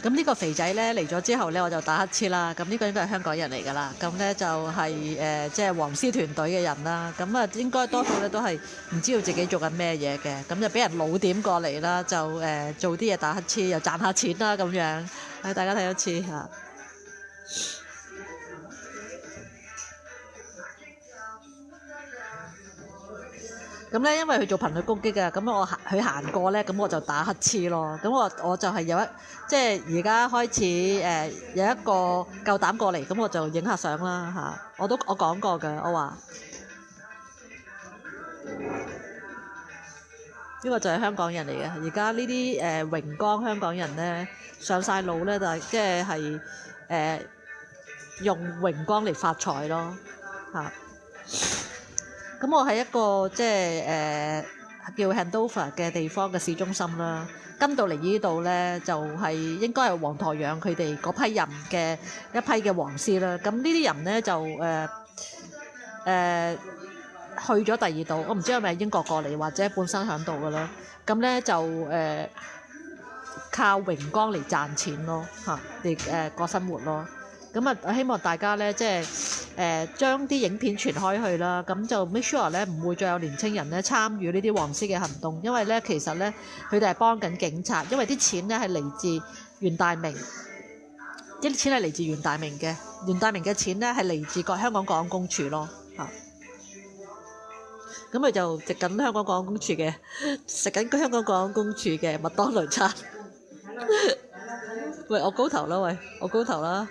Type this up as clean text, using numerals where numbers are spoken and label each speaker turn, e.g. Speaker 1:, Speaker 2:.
Speaker 1: 咁呢個肥仔咧嚟咗之後咧，我就打乞嗤啦。咁呢個應該係香港人嚟㗎啦。咁咧就係即係黃絲團隊嘅人啦。咁啊應該多數咧都係唔知道自己做緊咩嘢嘅。咁就俾人老點過嚟啦，就做啲嘢打乞嗤，又賺下錢啦咁樣。大家睇一次嚇。咁咧，因為佢做頻率攻擊嘅，咁佢行過咧，咁我就打乞嗤咯。咁我就係即係而家開始有一個夠膽過嚟，咁我就影下相啦嚇。我講過嘅，我話呢個就係香港人嚟嘅。而家呢啲榮光香港人咧上晒腦咧，就係即係用榮光嚟發財咯嚇。咁我喺一個即係叫 Handover 嘅地方嘅市中心啦，跟到嚟呢度咧就係應該係黃台仰佢哋嗰批人嘅一批嘅黃絲啦。咁呢啲人咧就去咗第二度，我唔知係咪英國過嚟或者本身喺度嘅啦。咁咧就靠榮光嚟賺錢咯嚇，嚟過生活咯。咁啊，希望大家咧即係將啲影片傳開去啦，咁就 make sure 咧唔會再有年青人咧參與呢啲黃絲嘅行動，因為咧其實咧佢哋係幫緊警察，因為啲錢咧係嚟自袁大明，啲錢係嚟自袁大明嘅，袁大明嘅錢咧係嚟自香港國安公署咯嚇。咁佢就食緊香港國安公署嘅，食緊香港國安公署嘅麥當勞餐。喂，我高頭啦，喂，我高頭啦。